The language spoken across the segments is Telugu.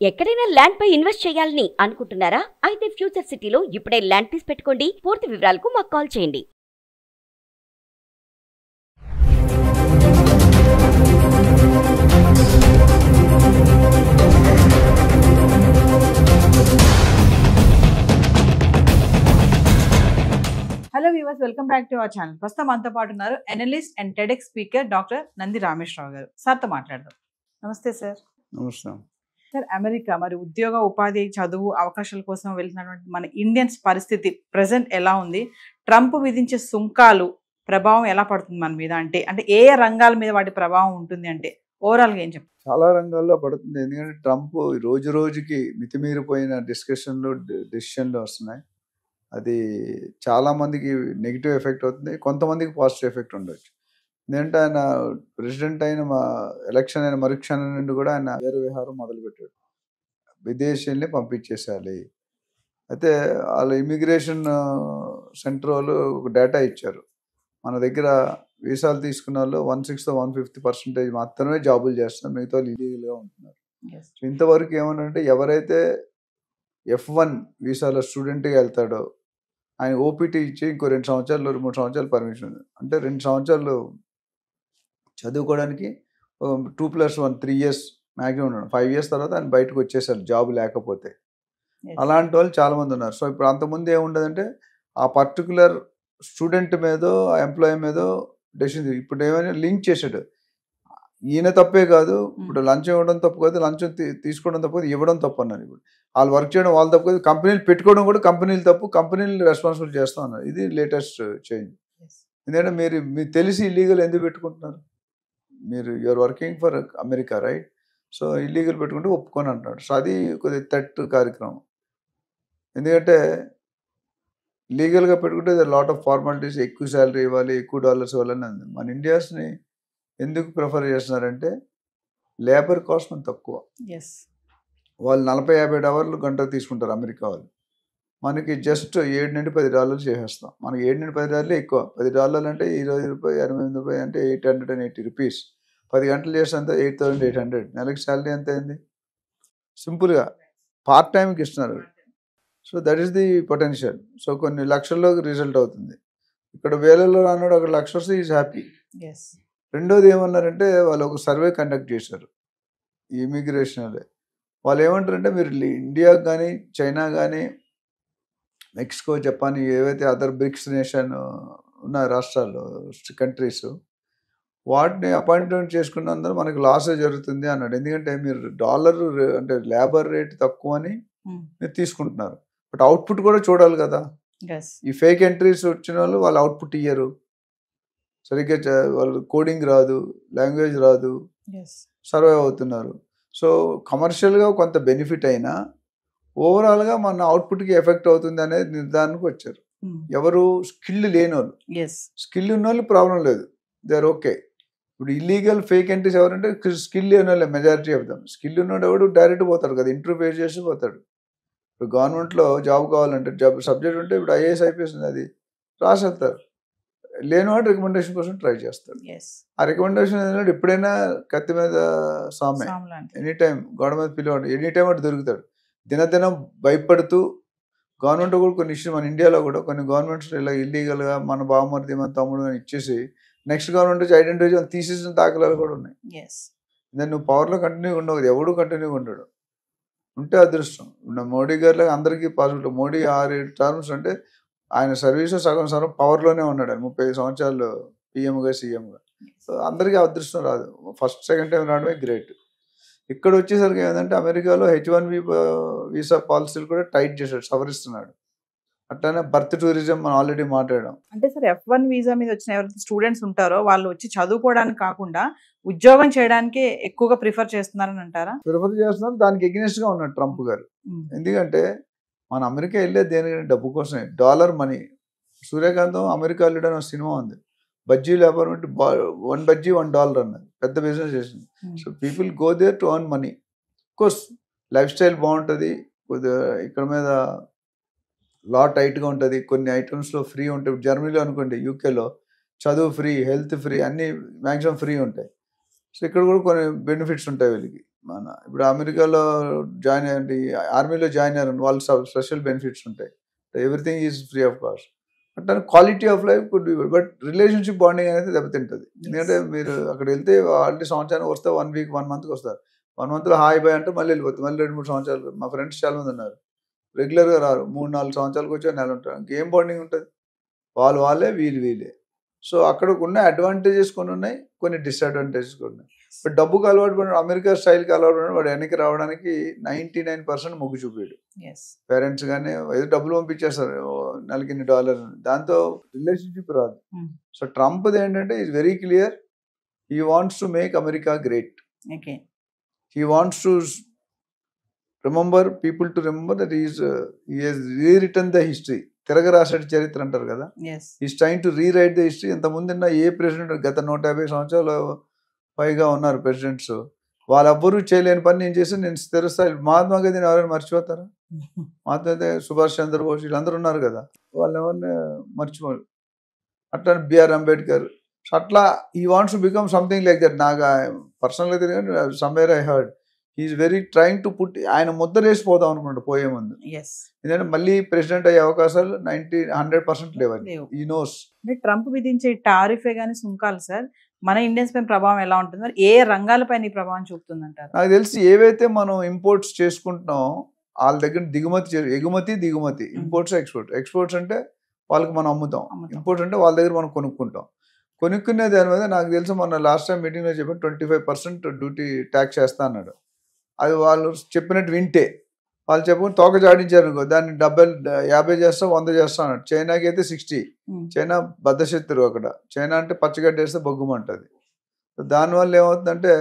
ఎక్కడైనా ల్యాండ్ పై ఇన్వెస్ట్ చేయాలని అనుకుంటున్నారా? అయితే ఫ్యూచర్ సిటీలో ఇప్పుడే ల్యాండ్ పీస్ పెట్టుకోండి. పూర్తి వివరాలకు మాకు కాల్ చేయండి. Hello viewers, welcome back to our channel. ప్రస్తుతం మనతో పాటు ఉన్నారు analyst and TEDx speaker doctor Nandi Rameshwar Rao గారు. సార్తో మాట్లాడదాం. నమస్తే సార్. నమస్కారం సార్, అమెరికా మరి ఉద్యోగ ఉపాధి చదువు అవకాశాల కోసం వెళ్తున్నటువంటి మన ఇండియన్స్ పరిస్థితి ప్రెసెంట్ ఎలా ఉంది? ట్రంప్ విధించే సుంకాలు ప్రభావం ఎలా పడుతుంది మన మీద? అంటే ఏ రంగాల మీద వాటి ప్రభావం ఉంటుంది అంటే ఓవరాల్గా ఏం చెప్తారు? చాలా రంగాల్లో పడుతుంది. ఎందుకంటే ట్రంప్ రోజు రోజుకి మితిమీరిపోయిన డెసిషన్లు వస్తున్నాయి. అది చాలా మందికి నెగిటివ్ ఎఫెక్ట్ అవుతుంది, కొంతమందికి పాజిటివ్ ఎఫెక్ట్ ఉండొచ్చు. ఎందుకంటే ఆయన ప్రెసిడెంట్ అయిన ఎలక్షన్ అయిన మరుక్షణం నుండి కూడా ఆయన వేరే విహారం మొదలుపెట్టాడు. విదేశీయుల్ని పంపించేసేయాలి. అయితే వాళ్ళ ఇమిగ్రేషన్ సెంటర్ వాళ్ళు ఒక డేటా ఇచ్చారు. మన దగ్గర వీసాలు తీసుకున్న వాళ్ళు 1/6 1/5% మాత్రమే జాబులు చేస్తున్నారు, మిగతా వాళ్ళు ఇల్లీగల్గా ఉంటున్నారు. సో ఇంతవరకు ఏమనంటే ఎవరైతే F1 వీసాలో స్టూడెంట్గా వెళ్తాడో ఆయన ఓపీటీ ఇచ్చి ఇంకో 2 సంవత్సరాలు 3 సంవత్సరాలు పర్మిషన్ ఉంది. అంటే 2 సంవత్సరాలు చదువుకోవడానికి 2+1 3 years మ్యాక్సిమం ఉన్నాడు. 5 years తర్వాత ఆయన బయటకు వచ్చేసారు జాబ్ లేకపోతే. అలాంటి వాళ్ళు చాలామంది ఉన్నారు. సో ఇప్పుడు అంతకుముందు ఏముండదంటే ఆ పర్టికులర్ స్టూడెంట్ మీదో ఆ ఎంప్లాయీ మీదో డెసిషన్. ఇప్పుడు ఏమైనా లింక్ చేశాడు. ఈయన తప్పే కాదు, ఇప్పుడు లంచం ఇవ్వడం తప్పు కాదు, లంచం తీసుకోవడం తప్పు కాదు, ఇవ్వడం తప్పు అన్నారు. ఇప్పుడు వాళ్ళు వర్క్ చేయడం వాళ్ళు తప్పు కాదు, కంపెనీలు పెట్టుకోవడం కూడా కంపెనీలు తప్పు, కంపెనీలు రెస్పాన్సిబుల్ చేస్తూ ఉన్నారు. ఇది లేటెస్ట్ చేంజ్. ఎందుకంటే మీరు తెలిసి ఇల్లీగల్ ఎందుకు పెట్టుకుంటున్నారు? మీరు you're working for America, right? So illegal పెట్టుకుంటే ఒప్పుకొని అంటున్నాడు. సో అది కొద్దిగా థ్రెట్ కార్యక్రమం. ఎందుకంటే లీగల్గా పెట్టుకుంటే లాట్ ఆఫ్ ఫార్మాలిటీస్, ఎక్కువ శాలరీ ఇవ్వాలి, ఎక్కువ డాలర్స్ ఇవ్వాలని ఉంది. మన ఇండియాస్ని ఎందుకు ప్రిఫర్ చేస్తున్నారంటే లేబర్ కాస్ట్ మనకు తక్కువ. వాళ్ళు 40-50 hours గంటకు తీసుకుంటారు అమెరికా వాళ్ళు. మనకి జస్ట్ $7 నుండి $10 చేసేస్తాం. మనకి $7 నుండి $10 ఎక్కువ. $10 అంటే ₹20, ₹28 అంటే ₹880. 10 గంటలు చేస్తే 8,800. నెలకి శాలరీ ఎంత అయింది? సింపుల్గా పార్ట్ టైంకి ఇస్తున్నారు. So that is the potential. So కొన్ని లక్షల్లోకి రిజల్ట్ అవుతుంది. ఇక్కడ వేలలో అన్నాడు, అక్కడ లక్ష ఈజ్ హ్యాపీ. రెండోది ఏమన్నారంటే వాళ్ళు ఒక సర్వే కండక్ట్ చేశారు ఈ ఇమిగ్రేషన్. వాళ్ళు ఏమంటారంటే మీరు ఇండియాకి కానీ చైనా కానీ మెక్సికో జపాన్ ఏవైతే అదర్ బ్రిక్స్ నేషన్ ఉన్న రాష్ట్రాలు కంట్రీస్ వాటిని అపాయింట్మెంట్ చేసుకున్నందుకు మనకి లాసే జరుగుతుంది అన్నాడు. ఎందుకంటే మీరు డాలర్ అంటే లేబర్ రేట్ తక్కువ అని మీరు తీసుకుంటున్నారు, బట్ అవుట్పుట్ కూడా చూడాలి కదా. ఈ ఫేక్ ఎంట్రీస్ వచ్చిన వాళ్ళు వాళ్ళ అవుట్పుట్ ఇయ్యరు, సరిగ్గా వాళ్ళు కోడింగ్ రాదు, లాంగ్వేజ్ రాదు, సర్వైవ్ అవుతున్నారు. సో కమర్షియల్గా కొంత బెనిఫిట్ అయినా ఓవరాల్గా మన అవుట్పుట్కి ఎఫెక్ట్ అవుతుంది అనేది నిర్ధారణకు వచ్చారు. ఎవరు స్కిల్ లేని వాళ్ళు. స్కిల్ ఉన్న వాళ్ళు ప్రాబ్లం లేదు, దే ఆర్ ఓకే. ఇప్పుడు ఇల్లీగల్ ఫేక్ ఎంట్రీస్ ఎవరంటే స్కిల్ లేని వాళ్ళే మెజారిటీ ఆఫ్ దమ్. స్కిల్ ఉన్నాడు ఎవడు డైరెక్ట్ పోతాడు కదా, ఇంటర్వ్యూ ఫేస్ చేసి పోతాడు. ఇప్పుడు గవర్నమెంట్లో జాబ్ కావాలంటే జాబ్ సబ్జెక్ట్ ఉంటే ఇప్పుడు IAS IPS అది రాసేస్తారు. లేనివాడు రికమెండేషన్ కోసం ట్రై చేస్తాడు. ఆ రికమెండేషన్ ఏంటంటే ఎప్పుడైనా కత్తి మీద సామే, ఎనీ టైం గోడ మీద పిల్లవాడు ఎనీ టైం అటు దొరుకుతాడు. దినదినం భయపడుతూ గవర్నమెంట్ కూడా కొన్ని ఇష్యూ, మన ఇండియాలో కూడా కొన్ని గవర్నమెంట్స్ ఇలా ఇల్లీగల్గా మన బావమరిది మన తమ్ముడు అని ఇచ్చేసి నెక్స్ట్ గవర్నమెంట్ వచ్చి ఐడెంటిఫై తీసేసిన దాఖలాలు కూడా ఉన్నాయి. నువ్వు పవర్లో కంటిన్యూగా ఉండవు, ఎవడు కంటిన్యూగా ఉండడు. ఉంటే అదృష్టం. మోడీ గారిలో అందరికీ పాజిబుల్. మోడీ 6-7 terms అంటే ఆయన సర్వీసు సగం పవర్లోనే ఉన్నాడు. ఆయన 35 సంవత్సరాలు PMగా CMగా. సో అందరికీ అదృష్టం రాదు, ఫస్ట్ సెకండ్ టైం రావడమే గ్రేట్. ఇక్కడ వచ్చేసరికి ఏంటంటే అమెరికాలో H1B వీసా పాలసీలు కూడా టైట్ చేశాడు, సవరిస్తున్నాడు. అట్లానే బర్త్ టూరిజం మనం ఆల్రెడీ మాట్లాడాం. అంటే సార్ F1 వీసా మీద వచ్చిన ఎవరైతే స్టూడెంట్స్ ఉంటారో వాళ్ళు వచ్చి చదువుకోవడానికి కాకుండా ఉద్యోగం చేయడానికి ఎక్కువగా ప్రిఫర్ చేస్తున్నారని అంటారా? ప్రిఫర్ చేస్తున్నారు, దానికి ఎగ్నెస్ట్గా ఉన్నాడు ట్రంప్ గారు. ఎందుకంటే మన అమెరికా వెళ్ళేది దేనికంటే డబ్బు కోసమే, డాలర్ మనీ. సూర్యకాంతం అమెరికా వెళ్ళడం సినిమా ఉంది, బజ్జీ వ్యాపారం అంటే 1 బజ్జీ $1 అన్నది, పెద్ద బిజినెస్ చేసింది. So people go there to earn money. Course lifestyle బాగుంటుంది, కొద్దిగా ఇక్కడ మీద లా టైట్గా ఉంటుంది, కొన్ని ఐటమ్స్లో ఫ్రీ ఉంటాయి. జర్మనీలో అనుకోండి, యూకేలో చదువు ఫ్రీ, హెల్త్ ఫ్రీ, అన్నీ మ్యాక్సిమం ఫ్రీ ఉంటాయి. సో ఇక్కడ కూడా కొన్ని బెనిఫిట్స్ ఉంటాయి వీళ్ళకి. మన ఇప్పుడు అమెరికాలో జాయిన్ అయ్యండి, ఆర్మీలో జాయిన్ అయ్యారు వాళ్ళు స్పెషల్ బెనిఫిట్స్ ఉంటాయి, everything is free of cost. అంటే quality of life could be, but relationship bonding అనేది దెబ్బతింటుంది. ఎందుకంటే మీరు అక్కడ వెళ్తే ఆల్రెడీ సంవత్సరానికి వస్తే 1 వీక్ 1 మంత్కి వస్తారు, 1 మంత్లో హాయ్ బాయ్ అంటే మళ్ళీ వెళ్ళిపోతుంది, మళ్ళీ 2-3 సంవత్సరాలు. మా ఫ్రెండ్స్ చాలా మంది ఉన్నారు, రెగ్యులర్గా రారు, 3-4 సంవత్సరాలకు వచ్చి నెల ఉంటారు. ఇంకేం బాండింగ్ ఉంటుంది, వాళ్ళే వీళ్ళే. సో అక్కడ ఉన్న అడ్వాంటేజెస్ కొన్ని ఉన్నాయి, కొన్ని డిసడ్వాంటేజెస్ కూడా ఉన్నాయి. బట్ డబ్బుకి అలవాటు పడిన, అమెరికా స్టైల్కి అలవాటు పడిన వాడు వెనక్కి రావడానికి 99% మొగ్గు చూపాడు. పేరెంట్స్ కానీ ఏదో డబ్బులు పంపించేస్తారు నెలకి $1 దాంతో రిలేషన్షిప్ రాదు. సో ట్రంప్ది ఏంటంటే is very clear, he wants to make America great. He wants to remember people to remember that he he's rewritten the history. తిరగరాసాడు చరిత్ర అంటారు కదా, is trying to rewrite the history. ఇంతకుముందున్న ఏ ప్రెసిడెంట్, గత 150 సంవత్సరాలు పైగా ఉన్నారు ప్రెసిడెంట్స్, వాళ్ళెవ్వరూ చేయలేని పని నేను చేసి నేను స్థిరస్థాయి. మహాత్మా గాంధీని ఎవరైనా మర్చిపోతారా? మహాత్మా గాంధీ, సుభాష్ చంద్రబోస్ వీళ్ళందరూ ఉన్నారు కదా, వాళ్ళు ఎవరిని మర్చిపోరు. అట్లా బిఆర్ అంబేద్కర్. సో అట్లా he wants to become something like that. నాకు పర్సనల్గా తెలియదు, somewhere I heard he's very trying to put, ఆయన ముద్ర వేసిపోదాం అనుకుంటాడు పోయే ముందు. ఎందుకంటే మళ్ళీ ప్రెసిడెంట్ అయ్యే అవకాశాలు 100% లేవని ఈ నోస్. ట్రంప్ విధించే టారిఫే కానీ సుంకాలు సార్ మన ఇండియన్స్ పైన ప్రభావం ఎలా ఉంటుంది, మరి ఏ రంగాలపైన ఈ ప్రభావం చూపుతుంది అంటారు? నాకు తెలిసి ఏవైతే మనం ఇంపోర్ట్స్ చేసుకుంటున్నాం వాళ్ళ దగ్గర ఎగుమతి దిగుమతి, ఇంపోర్ట్స్ ఎక్స్పోర్ట్స్ అంటే వాళ్ళకి మనం అమ్ముతాం, ఇంపోర్ట్స్ అంటే వాళ్ళ దగ్గర మనం కొనుక్కుంటాం. కొనుక్కునే దాని మీద నాకు తెలిసి మొన్న లాస్ట్ టైం మీటింగ్లో చెప్పాను 25% డ్యూటీ ట్యాక్స్ చేస్తా అన్నాడు. అది వాళ్ళు చెప్పినట్టు వింటే, వాళ్ళు చెప్పుకుని తోక జాడించారు అనుకో, దాన్ని 50 చేస్తా 100 చేస్తా అన్నాడు. చైనాకి అయితే 60. చైనా బద్దశత్రువు, అక్కడ చైనా అంటే పచ్చగడ్డ వేస్తే బొగ్గుమంటుంది. దానివల్ల ఏమవుతుందంటే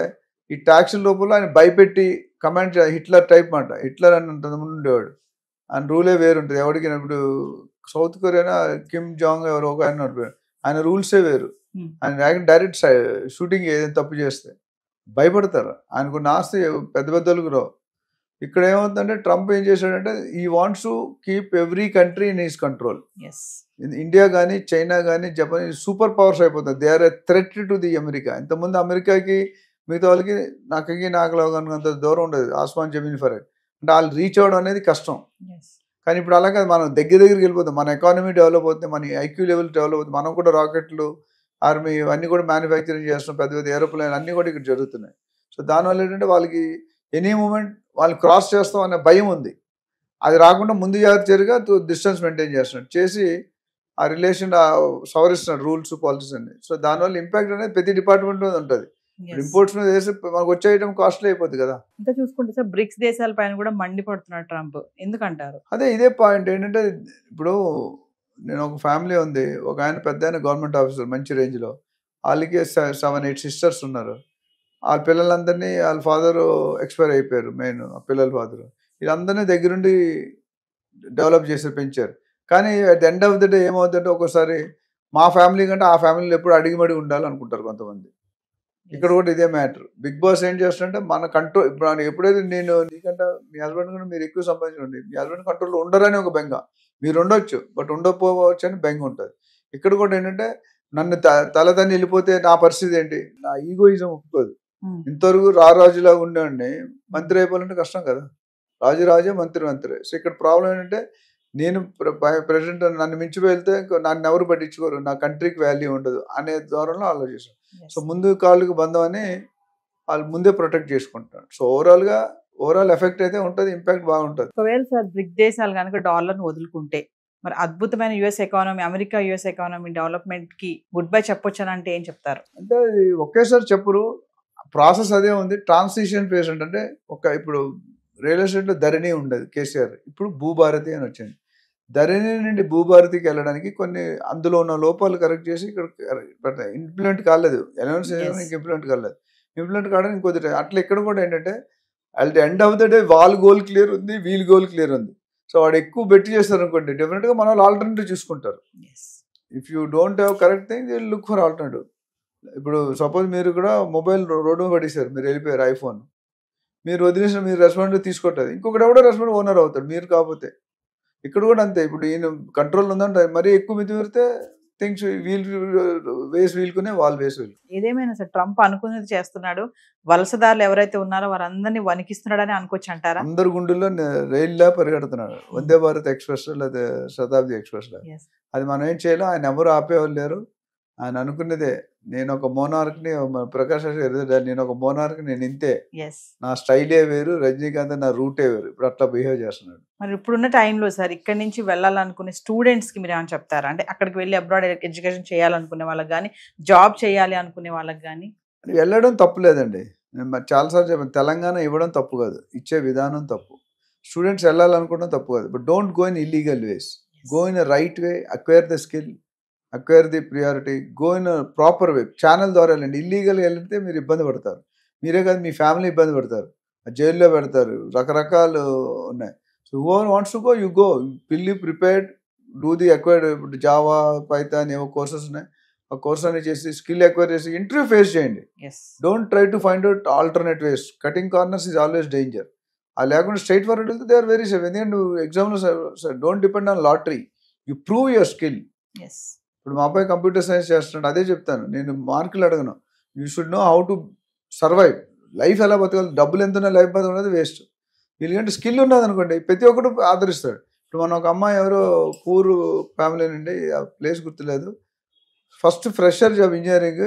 ఈ ట్యాక్స్ లోపల ఆయన భయపెట్టి కమాండ్, హిట్లర్ టైప్ మాట. హిట్లర్ అని అంతకుముందు ఉండేవాడు, ఆయన రూలే వేరుంటుంది ఎవరికి. ఇప్పుడు సౌత్ కొరియానా కిమ్ జాంగ్ ఎవరు ఒక ఆయన రూల్సే వేరు. ఆయన డైరెక్ట్ షూటింగ్ ఏదైనా తప్పు చేస్తే భయపడతారు, ఆయనకున్న ఆస్తి పెద్ద పెద్దలకు రావు. ఇక్కడ ఏమవుతుందంటే ట్రంప్ ఏం చేశాడంటే he wants to keep every country in his control. India కానీ చైనా కానీ జపాన్ సూపర్ పవర్స్ అయిపోతుంది, they are a threat to the America. ఇంతకుముందు అమెరికాకి మిగతా వాళ్ళకి నాకు అంత దూరం ఉండదు, ఆస్మాన్ జమీన్ ఫరక్, అంటే వాళ్ళు రీచ్ అవ్వడం అనేది కష్టం. కానీ ఇప్పుడు అలాగే మనం దగ్గరికి వెళ్ళిపోతాం, మన ఎకానమీ డెవలప్ అవుతుంది, మన ఐక్యూ లెవెల్ డెవలప్ అవుతుంది. మనం కూడా రాకెట్లు, ఆర్మీ ఇవన్నీ కూడా మ్యానుఫ్యాక్చరింగ్ చేస్తున్నాం, పెద్ద పెద్ద ఏరోప్లేన్ అన్నీ కూడా ఇక్కడ జరుగుతున్నాయి. సో దానివల్ల ఏంటంటే వాళ్ళకి ఎనీ మూమెంట్ వాళ్ళు క్రాస్ చేస్తాం అనే భయం ఉంది. అది రాకుండా ముందు జాగ్రత్తగా డిస్టెన్స్ మెయింటైన్ చేస్తున్నాడు, చేసి ఆ రిలేషన్ సవరిస్తున్నాడు రూల్స్ పాలసీస్ అన్ని. సో దానివల్ల ఇంపాక్ట్ అనేది ప్రతి డిపార్ట్మెంట్ మీద ఉంటుంది. ఇంపోర్ట్స్ మీద వేసి మనకు వచ్చే ఐటమ్ కాస్ట్లీ అయిపోతుంది కదా. ఇంకా చూసుకుంటే సార్ బ్రిక్స్ దేశాల పైన కూడా మండిపడుతున్నాడు ట్రంప్, ఎందుకంటారు? అదే ఇదే పాయింట్ ఏంటంటే, ఇప్పుడు నేను ఒక ఫ్యామిలీ ఉంది, ఒక ఆయన పెద్ద ఆయన గవర్నమెంట్ ఆఫీసర్ మంచి రేంజ్లో, వాళ్ళకి 7-8 సిస్టర్స్ ఉన్నారు. వాళ్ళ పిల్లలందరినీ వాళ్ళ ఫాదరు ఎక్స్పైర్ అయిపోయారు, మెయిన్ పిల్లల ఫాదరు. వీళ్ళందరినీ దగ్గరుండి డెవలప్ చేసి పెంచారు. కానీ at the end of the day ఏమవుతుందంటే ఒక్కోసారి మా ఫ్యామిలీ కంటే ఆ ఫ్యామిలీలో ఎప్పుడు అడిగిమడి ఉండాలనుకుంటారు కొంతమంది. ఇక్కడ కూడా ఇదే మ్యాటర్. బిగ్ బాస్ ఏం చేస్తుంటే మన కంట్రోల్, ఇప్పుడు ఎప్పుడైతే నేను నీకంటే మీ హస్బెండ్ కూడా మీరు ఎక్కువ సంపాదించండి, మీ హస్బెండ్ కంట్రోల్లో ఉండరని ఒక బెంగ, మీరు ఉండొచ్చు బట్ ఉండకపోవచ్చు అని బెంగ ఉంటుంది. ఇక్కడ కూడా ఏంటంటే నన్ను తలతన్ని వెళ్ళిపోతే నా పరిస్థితి ఏంటి, నా ఈగోయిజం ఒప్పుకోదు. ఇంతవరకు రాజులాగా ఉండేవాడిని, మంత్రి అయిపోవాలంటే కష్టం కదా, రాజే మంత్రి. సో ఇక్కడ ప్రాబ్లం ఏంటంటే నేను ప్రెసిడెంట్ నన్ను మించిపోయి వెళ్తే నన్ను ఎవరు పట్టించుకోరు, నా కంట్రీకి వాల్యూ ఉండదు అనే ధోరణిలో ఆలోచిస్తాను. సో ముందు కాళ్ళకి బంధం అని వాళ్ళు ముందే ప్రొటెక్ట్ చేసుకుంటారు. సో ఓవరాల్ ఎఫెక్ట్ అయితే ఉంటుంది, ఇంపాక్ట్ బాగుంటుంది. ఒకవేళ సార్ బ్రిక్స్ దేశాలు కనుక డాలర్ను వదులుకుంటే మరి అద్భుతమైన US economy, America US economy development కి గుడ్ బై చెప్పొచ్చు అంటే ఏం చెప్తారు? అంటే అది ఒకేసారి చెప్పరు, ప్రాసెస్ అదే ఉంది. ట్రాన్సిషన్ ఫేజ్ అంటే ఇప్పుడు రియల్ ఎస్టేట్లో ధరణి ఉండదు కేసీఆర్, ఇప్పుడు భూభారతి అని వచ్చింది. ధరణి నుండి భూభారతికి వెళ్ళడానికి కొన్ని అందులో ఉన్న లోపాలు కరెక్ట్ చేసి ఇక్కడ ఇంప్లిమెంట్ కాలేదు, ఇంప్లిమెంట్ కావడానికి ఇంకొద్ది అట్లా. ఇక్కడ కూడా ఏంటంటే at the end of the day వాళ్ళ గోల్ క్లియర్ ఉంది, వీళ్ళ గోల్ క్లియర్ ఉంది. సో వాడు ఎక్కువ బెట్ చేస్తారు అనుకోండి, డెఫినెట్గా మన వాళ్ళు ఆల్టర్నేటివ్ చూసుకుంటారు. If you don't have correct thing they will look for alternative. ఇప్పుడు సపోజ్ మీరు కూడా మొబైల్ రోడ్డు పడేశారు, మీరు వెళ్ళిపోయారు ఐఫోన్, మీరు వదిలేసిన మీరు రెస్పాండ్ తీసుకోవట్లేదు, ఇంకొకటి ఎవడో రెస్పాండ్ ఓనర్ అవుతాడు మీరు కాకపోతే. ఇక్కడ కూడా అంతే, ఇప్పుడు ఈయన కంట్రోల్ ఉందంటే మరీ ఎక్కువ మితిమీరితే థింగ్స్ వీల్ వేసి వీలుకునే వాళ్ళు వేసి వీలు. ఏదేమైనా సరే ట్రంప్ అనుకున్నది చేస్తున్నాడు. వలసదారులు ఎవరైతే ఉన్నారో వారందరినీ వణికిస్తున్నాడని అనుకోవచ్చు అంటారా? అందరు గుండెల్లో రైల్లా పరిగెడుతున్నాడు. వందే భారత్ ఎక్స్ప్రెస్ లేదా శతాబ్ది ఎక్స్ప్రెస్ లా. Yes. అది మనం ఏం చేయలేం. ఆయన ఎవరు ఆపేవాళ్ళు లేరు. ఆయన అనుకున్నదే, నేను ఒక మోనార్క్ని, ప్రకాష్ నేను ఒక మోనార్క్, నేను ఇంతే, Yes. నా స్టైలే వేరు, రజనీకాంత్ నా రూటే వేరు. ఇప్పుడు అట్లా బిహేవ్ చేస్తున్నాడు. మరి ఇప్పుడున్న టైంలో సార్ ఇక్కడి నుంచి వెళ్ళాలనుకునే స్టూడెంట్స్ కి మీరు ఏమైనా చెప్తారా? అంటే అక్కడికి వెళ్ళి అబ్రాడ్ ఎడ్యుకేషన్ చేయాలనుకునే వాళ్ళకి కానీ, జాబ్ చేయాలి అనుకునే వాళ్ళకి కానీ. వెళ్ళడం తప్పు లేదండి. నేను చాలాసార్లు చెప్పాను, తెలంగాణ ఇవ్వడం తప్పు కాదు, ఇచ్చే విధానం తప్పు. స్టూడెంట్స్ వెళ్ళాలనుకోవడం తప్పు కాదు. But don't go in illegal ways. Go in right way, acquire the skill, acquire the priority, go in proper way. Channel ద్వారా వెళ్ళండి. ఇల్లీగల్గా వెళ్తే మీరు ఇబ్బంది పడతారు. మీరే కాదు, మీ ఫ్యామిలీ ఇబ్బంది పడతారు, జైల్లో పెడతారు, రకరకాలు ఉన్నాయి. So who wants to go, you go, fully prepared, do the acquired. ఇప్పుడు జావా, పైథాన్ ఏవో కోర్సెస్ ఉన్నాయి, ఆ కోర్స్ అని చేసి స్కిల్ అక్వైర్ చేసి ఇంటర్వ్యూ ఫేస్ చేయండి. Don't try to find out alternate ways. Cutting corners is always danger. అది లేకుండా స్ట్రైట్ ఫార్వర్డ్ వెళ్తే దే ఆర్ వెరీ సేఫ్. ఎందుకంటే నువ్వు ఎగ్జామ్లో don't depend on lottery, you prove your skill. ఇప్పుడు మా అబ్బాయి కంప్యూటర్ సైన్స్ చేస్తున్నాడు, అదే చెప్తాను నేను. మార్కులు అడగను, you should know how to survive. Life ఎలా బతకాలి, డబ్బులు ఎంత ఉన్నా లైఫ్ బతకడం వేస్ట్. వీళ్ళకంటే స్కిల్ ఉన్నది అనుకోండి, ప్రతి ఒక్కరు ఆదరిస్తాడు. ఇప్పుడు మన ఒక అమ్మాయి ఎవరో పూర్ ఫ్యామిలీ నుండి, ఆ ప్లేస్ గుర్తులేదు, ఫస్ట్ ఫ్రెషర్ జాబ్ ఇంజనీరింగ్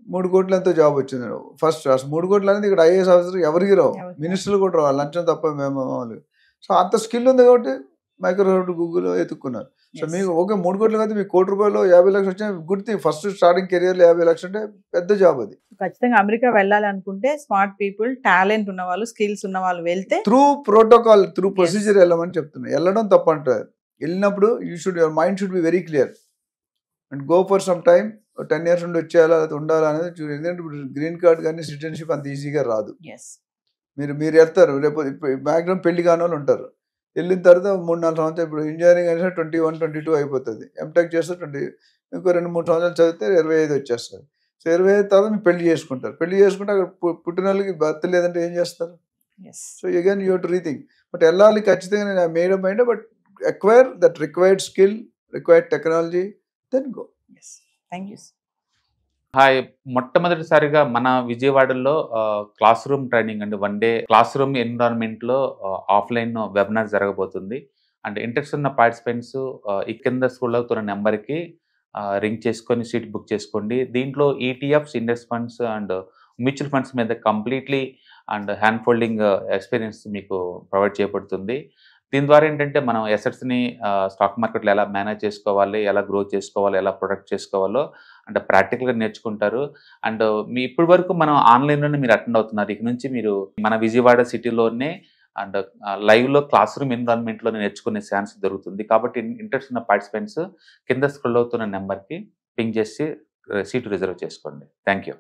3 కోట్ల ఎంతో జాబ్ వచ్చింది. ఫస్ట్ 3 కోట్లు అనేది ఇక్కడ ఐఏఎస్ ఆఫీసర్ ఎవరికి రావు, మినిస్టర్లు కూడా రావు, లంచం తప్ప మేము మామూలుగా. సో అంత స్కిల్ ఉంది కాబట్టి మైక్రోసాఫ్ట్, గూగుల్ ఎత్తుక్కున్నారు. సో మీకు ఓకే 3 కోట్లు కాదు, మీకు 1 కోటి రూపాయలు 50 లక్షలు వచ్చినా గుడ్ థింగ్. ఫస్ట్ స్టార్టింగ్ కెరియర్లో 50 లక్షలు అంటే పెద్ద జాబ్ అది. ఖచ్చితంగా అమెరికా వెళ్ళాలి అనుకుంటే స్మార్ట్ పీపుల్, టాలెంట్ ఉన్న వాళ్ళు, స్కిల్స్ ఉన్న వాళ్ళు వెళ్తే త్రూ ప్రోటోకాల్, త్రూ ప్రొసీజర్ వెళ్ళమని చెప్తున్నా. వెళ్ళడం తప్పంటారు. వెళ్ళినప్పుడు your mind should be very clear and go for some time. 10 years నుండి వచ్చేయాలా ఉండాలా అనేది చూడండి. ఎందుకంటే ఇప్పుడు గ్రీన్ కార్డ్ కానీ సిటిజన్షిప్ అంత ఈజీగా రాదు. మీరు వెళ్తారు, రేపు మ్యాక్సిమం పెళ్లి కాని వాళ్ళు ఉంటారు. వెళ్ళిన తర్వాత 3-4 సంవత్సరాలు, ఇప్పుడు ఇంజనీరింగ్ అయినా 21-22 అయిపోతుంది. ఎంటెక్ చేస్తే 20, ఇంకో 2-3 సంవత్సరాలు చదివితే 25 వచ్చేస్తారు. సో 25 తర్వాత మీరు పెళ్లి చేసుకుంటారు. పెళ్లి చేసుకుంటే అక్కడ పుట్టిన వాళ్ళకి భర్త లేదంటే ఏం చేస్తారు? So again you have to rethink. But వెళ్ళాలి ఖచ్చితంగా. నేను made up mind, but acquire that required skill, required technology, then go. Thank you. Hi, మొట్టమొదటిసారిగా మన విజయవాడలో క్లాస్ రూమ్ ట్రైనింగ్ అండి, 1 day క్లాస్ రూమ్ ఎన్విరాన్మెంట్లో ఆఫ్లైన్ వెబినార్ జరగబోతుంది. అండ్ ఇంట్రెస్ట్ ఉన్న పార్టిసిపెంట్స్ ఈ కింద స్కూల్ అవుతున్న నెంబర్కి రింగ్ చేసుకొని సీట్ బుక్ చేసుకోండి. దీంట్లో ETFs, index funds and mutual funds మీద completely and hand holding experience మీకు ప్రొవైడ్ చేయబడుతుంది. దీని ద్వారా ఏంటంటే మనం ఎసెట్స్ని స్టాక్ మార్కెట్లో ఎలా మేనేజ్ చేసుకోవాలి, ఎలా గ్రో చేసుకోవాలి, ఎలా ప్రొడక్ట్ చేసుకోవాలో అంటే ప్రాక్టికల్గా నేర్చుకుంటారు. అండ్ మీ ఇప్పటి వరకు మనం ఆన్లైన్లోనే మీరు అటెండ్ అవుతున్నారు. ఇక నుంచి మీరు మన విజయవాడ సిటీలోనే అండ్ లైవ్లో క్లాస్ రూమ్ ఎన్విరాన్మెంట్లోనే నేర్చుకునే ఛాన్స్ దొరుకుతుంది. కాబట్టి ఇంట్రెస్ట్ ఉన్న పార్టిసిపెంట్స్ కింద స్క్రోల్ అవుతున్న నెంబర్కి పింగ్ చేసి సీటు రిజర్వ్ చేసుకోండి. Thank you.